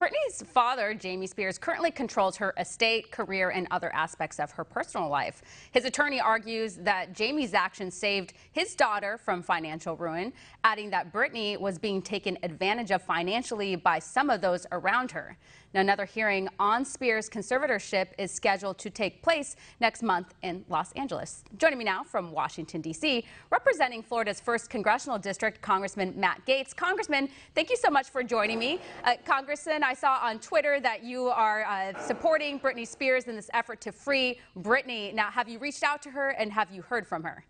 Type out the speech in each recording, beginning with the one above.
Britney's father, Jamie Spears, currently controls her estate, career, and other aspects of her personal life. His attorney argues that Jamie's actions saved his daughter from financial ruin, adding that Britney was being taken advantage of financially by some of those around her. Now, another hearing on Spears' conservatorship is scheduled to take place next month in Los Angeles. Joining me now from Washington, D.C., representing Florida's 1st Congressional District, Congressman Matt Gaetz. Congressman, thank you so much for joining me. Congressman, I saw on Twitter that you are supporting Britney Spears in this effort to free Britney. Now, have you reached out to her and have you heard from her?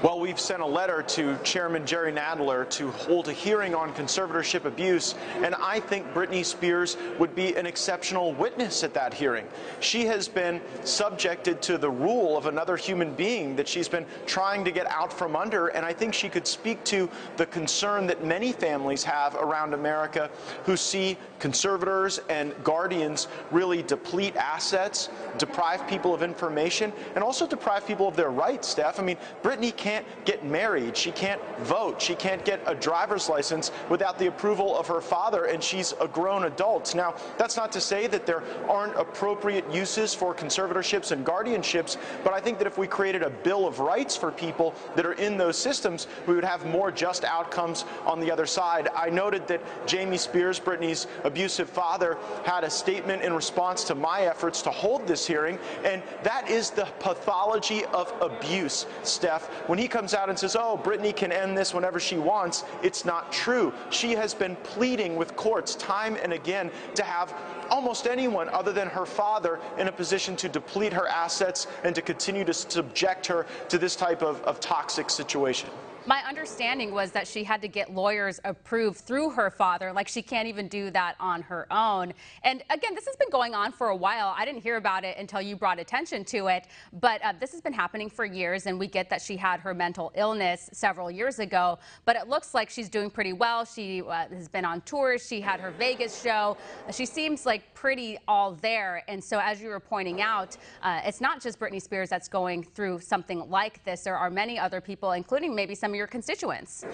Well, we've sent a letter to Chairman Jerry Nadler to hold a hearing on conservatorship abuse, and I think Britney Spears would be an exceptional witness at that hearing. She has been subjected to the rule of another human being that she's been trying to get out from under, and I think she could speak to the concern that many families have around America who see conservators and guardians really deplete assets, deprive people of information, and also deprive people of their rights, Steph. I mean, Britney can't get married, she can't vote, she can't get a driver's license without the approval of her father, and she's a grown adult. Now, that's not to say that there aren't appropriate uses for conservatorships and guardianships, but I think that if we created a bill of rights for people that are in those systems, we would have more just outcomes on the other side. I noted that Jamie Spears, Britney's abusive father, had a statement in response to my efforts to hold this hearing, and that is the pathology of abuse, Steph. When he comes out and says, oh, Britney can end this whenever she wants, it's not true. She has been pleading with courts time and again to have almost anyone other than her father in a position to deplete her assets and to continue to subject her to this type of toxic situation. My understanding was that she had to get lawyers approved through her father, like she can't even do that on her own. And again, this has been going on for a while. I didn't hear about it until you brought attention to it, but this has been happening for years, and we get that she had her mental illness several years ago, but it looks like she's doing pretty well. She has been on tours. She had her Vegas show. She seems like pretty all there. And so as you were pointing out, it's not just Britney Spears that's going through something like this. There are many other people, including maybe some of your constituents.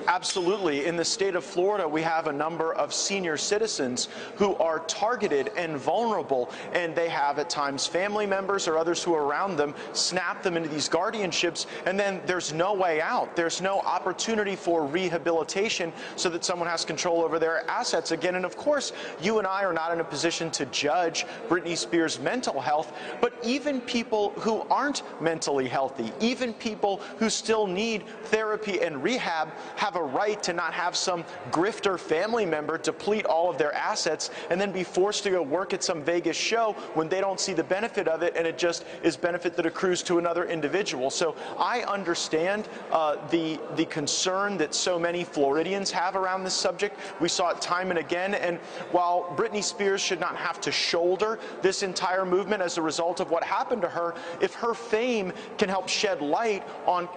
Absolutely. In the state of Florida, we have a number of senior citizens who are targeted and vulnerable, and they have at times family members or others who are around them snap them into these guardianships, and then there's no way out. There's no opportunity for rehabilitation so that someone has control over their assets again. And of course, you and I are not in a position to judge Britney Spears' mental health, but even people who aren't mentally healthy, even people who still need therapy and rehab, have a right to not have some grifter family member deplete all of their assets and then be forced to go work at some Vegas show when they don't see the benefit of it, and it just is benefit that accrues to another individual. So I understand the concern that so many Floridians have around this subject. We saw it time and again, and while Britney Spears should not have to shoulder this entire movement as a result of what happened to her, if her fame can help shed light on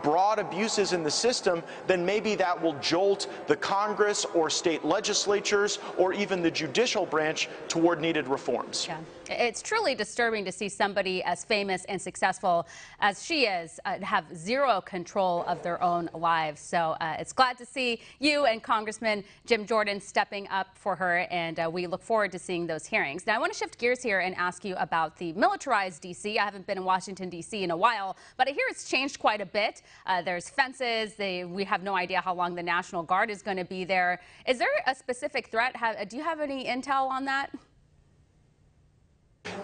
broad abuses in the system, then maybe that will jolt the Congress or state legislatures or even the judicial branch toward needed reforms. Yeah. It's truly disturbing to see somebody as famous and successful as she is have zero control of their own lives. So it's glad to see you and Congressman Jim Jordan stepping up for her, and we look forward to seeing those hearings. Now, I want to shift gears here and ask you about the militarized D.C. I haven't been in Washington, D.C. in a while, but I hear it's changed quite a bit. There's fences. We have no idea how long the National Guard is going to be there. Is there a specific threat? Do you have any intel on that?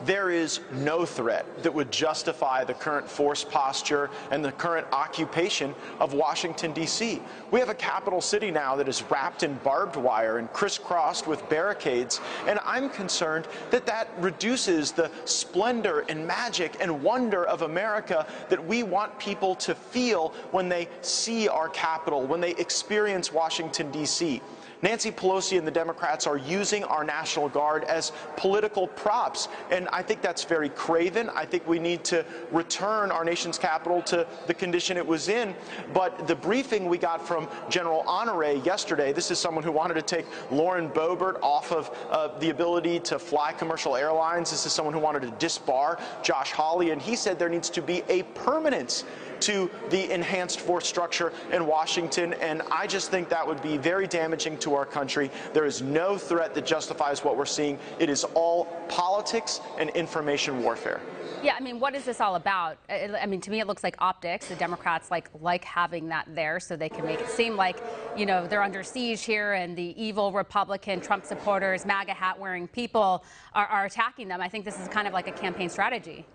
There is no threat that would justify the current force posture and the current occupation of Washington, D.C. We have a capital city now that is wrapped in barbed wire and crisscrossed with barricades, and I'm concerned that that reduces the splendor and magic and wonder of America that we want people to feel when they see our capital, when they experience Washington, D.C. Nancy Pelosi and the Democrats are using our National Guard as political props, and I think that's very craven. I think we need to return our nation's capital to the condition it was in. But the briefing we got from General Honore yesterday, this is someone who wanted to take Lauren Boebert off of the ability to fly commercial airlines. This is someone who wanted to disbar Josh Hawley, and he said there needs to be a permanence to the enhanced force structure in Washington, and I just think that would be very damaging to our country. There is no threat that justifies what we're seeing. It is all politics and information warfare. Yeah, I mean, what is this all about? I mean, to me, it looks like optics. The Democrats like having that there so they can make it seem like, you know, they're under siege here and the evil Republican Trump supporters, MAGA hat wearing people are attacking them. I think this is kind of like a campaign strategy.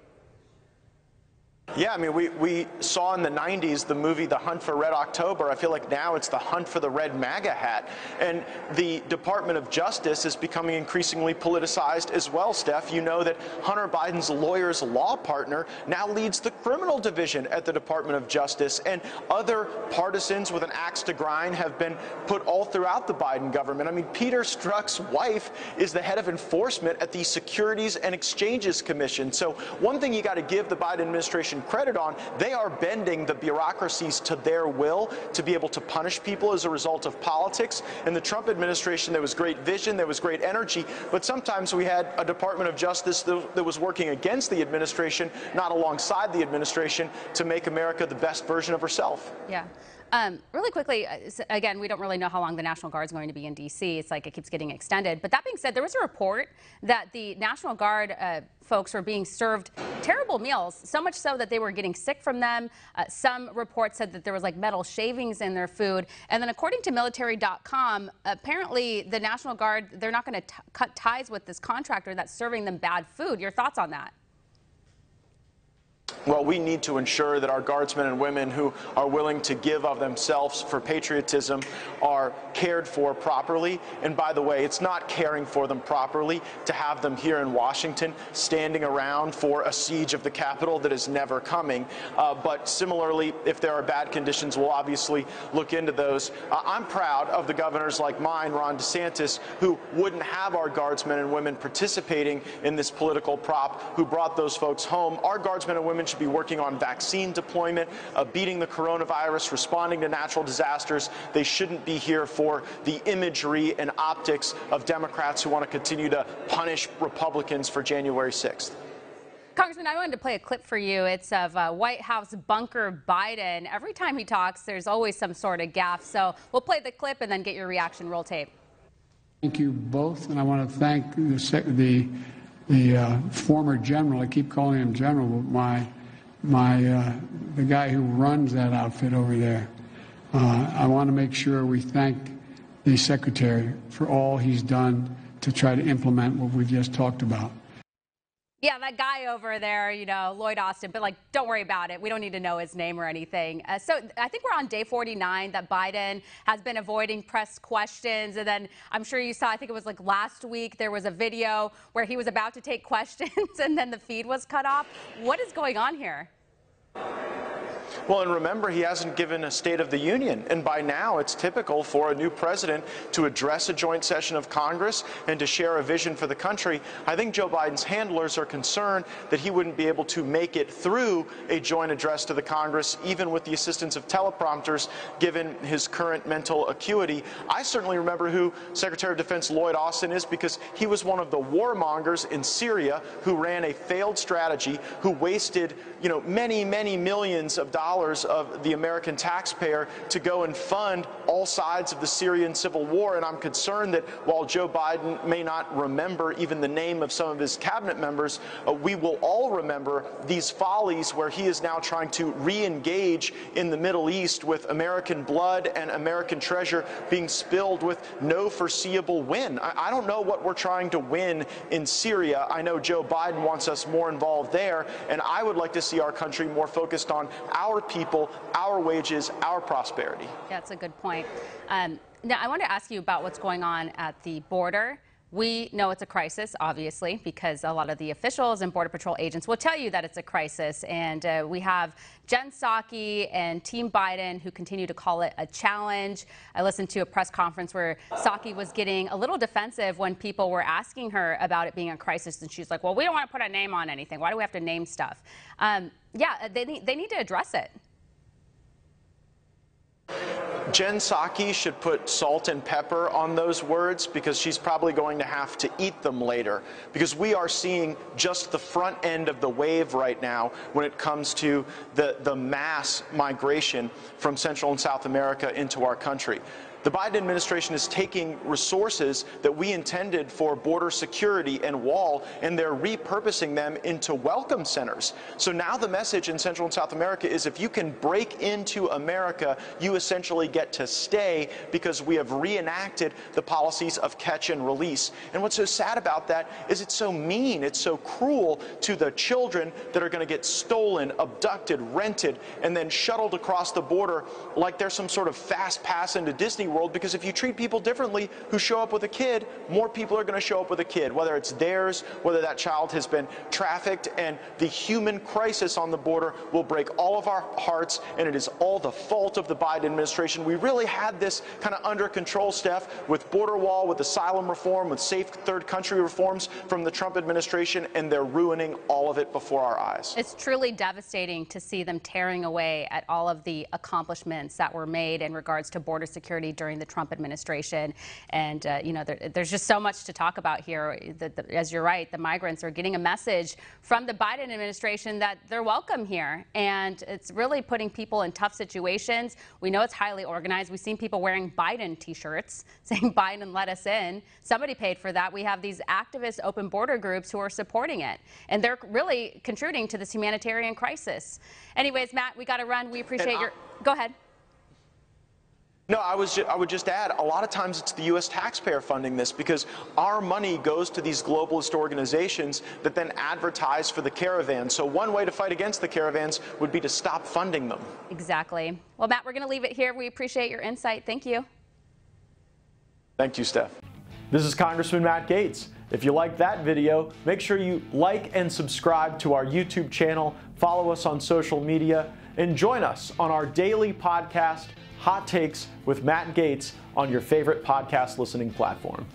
Yeah, I mean, we saw in the 90s the movie The Hunt for Red October. I feel like now it's the hunt for the red MAGA hat. And the Department of Justice is becoming increasingly politicized as well, Steph. You know that Hunter Biden's lawyer's law partner now leads the criminal division at the Department of Justice. And other partisans with an axe to grind have been put all throughout the Biden government. I mean, Peter Strzok's wife is the head of enforcement at the Securities and Exchanges Commission. So one thing you got to give the Biden administration credit on, they are bending the bureaucracies to their will to be able to punish people as a result of politics. In the Trump administration, there was great vision, there was great energy, but sometimes we had a Department of Justice that was working against the administration, not alongside the administration, to make America the best version of herself. Yeah. Really quickly, again, we don't really know how long the National Guard is going to be in D.C. It's like it keeps getting extended. But that being said, there was a report that the National Guard folks were being served terrible meals, so much so that they were getting sick from them. Some reports said that there was like metal shavings in their food. And then according to military.com, apparently the National Guard, they're not going to cut ties with this contractor that's serving them bad food. Your thoughts on that? Well, we need to ensure that our guardsmen and women who are willing to give of themselves for patriotism are cared for properly. And by the way, it's not caring for them properly to have them here in Washington standing around for a siege of the Capitol that is never coming. But similarly, if there are bad conditions, we'll obviously look into those. I'm proud of the governors like mine, Ron DeSantis, who wouldn't have our guardsmen and women participating in this political prop, who brought those folks home. Our guardsmen and women should be working on vaccine deployment, beating the coronavirus, responding to natural disasters. They shouldn't be here for the imagery and optics of Democrats who want to continue to punish Republicans for January 6th. Congressman, I wanted to play a clip for you. It's of White House bunker Biden. Every time he talks, there's always some sort of gaffe. So we'll play the clip and then get your reaction. Roll tape. Thank you both, and I want to thank the former general. I keep calling him general, but the guy who runs that outfit over there. I want to make sure we thank the secretary for all he's done to try to implement what we've just talked about. Yeah, that guy over there, you know, Lloyd Austin, but like, don't worry about it. We don't need to know his name or anything. So I think we're on day 49 that Biden has been avoiding press questions. And then I'm sure you saw, I think it was like last week, there was a video where he was about to take questions and then the feed was cut off. What is going on here? Well, and remember, he hasn't given a State of the Union. And by now, it's typical for a new president to address a joint session of Congress and to share a vision for the country. I think Joe Biden's handlers are concerned that he wouldn't be able to make it through a joint address to the Congress, even with the assistance of teleprompters, given his current mental acuity. I certainly remember who Secretary of Defense Lloyd Austin is, because he was one of the warmongers in Syria who ran a failed strategy, who wasted, you know, many, many millions of dollars of the American taxpayer to go and fund all sides of the Syrian civil war. And I'm concerned that while Joe Biden may not remember even the name of some of his cabinet members, we will all remember these follies where he is now trying to re-engage in the Middle East with American blood and American treasure being spilled with no foreseeable win. I don't know what we're trying to win in Syria. I know Joe Biden wants us more involved there, and I would like to see our country more focused on our people, our wages, our prosperity. Yeah, that's a good point. Now, I want to ask you about what's going on at the border. We know it's a crisis, obviously, because a lot of the officials and Border Patrol agents will tell you that it's a crisis. And we have Jen Psaki and Team Biden who continue to call it a challenge. I listened to a press conference where Psaki was getting a little defensive when people were asking her about it being a crisis. And she's like, well, we don't want to put a name on anything. Why do we have to name stuff? Yeah, they need to address it. Jen Psaki should put salt and pepper on those words, because she's probably going to have to eat them later, because we are seeing just the front end of the wave right now when it comes to the mass migration from Central and South America into our country. The Biden administration is taking resources that we intended for border security and wall, and they're repurposing them into welcome centers. So now the message in Central and South America is, if you can break into America, you essentially get to stay, because we have reenacted the policies of catch and release. And what's so sad about that is it's so mean, it's so cruel to the children that are going to get stolen, abducted, rented, and then shuttled across the border like they're some sort of fast pass into Disney World, because if you treat people differently who show up with a kid, more people are going to show up with a kid, whether it's theirs, whether that child has been trafficked, and the human crisis on the border will break all of our hearts, and it is all the fault of the Biden administration. We really had this kind of under control, Steph, with border wall, with asylum reform, with safe third country reforms from the Trump administration, and they're ruining all of it before our eyes. It's truly devastating to see them tearing away at all of the accomplishments that were made in regards to border security during the Trump administration. And, you know, there's just so much to talk about here. As you're right, the migrants are getting a message from the Biden administration that they're welcome here. And it's really putting people in tough situations. We know it's highly organized. We've seen people wearing Biden T-shirts saying Biden let us in. Somebody paid for that. We have these activist open border groups who are supporting it. And they're really contributing to this humanitarian crisis. Anyways, Matt, we got to run. We appreciate your... Go ahead. No, I would just add, a lot of times it's the U.S. taxpayer funding this, because our money goes to these globalist organizations that then advertise for the caravans. So one way to fight against the caravans would be to stop funding them. Exactly. Well, Matt, we're going to leave it here. We appreciate your insight. Thank you. Thank you, Steph. This is Congressman Matt Gaetz. If you like that video, make sure you like and subscribe to our YouTube channel, follow us on social media, and join us on our daily podcast, Hot Takes with Matt Gaetz, on your favorite podcast listening platform.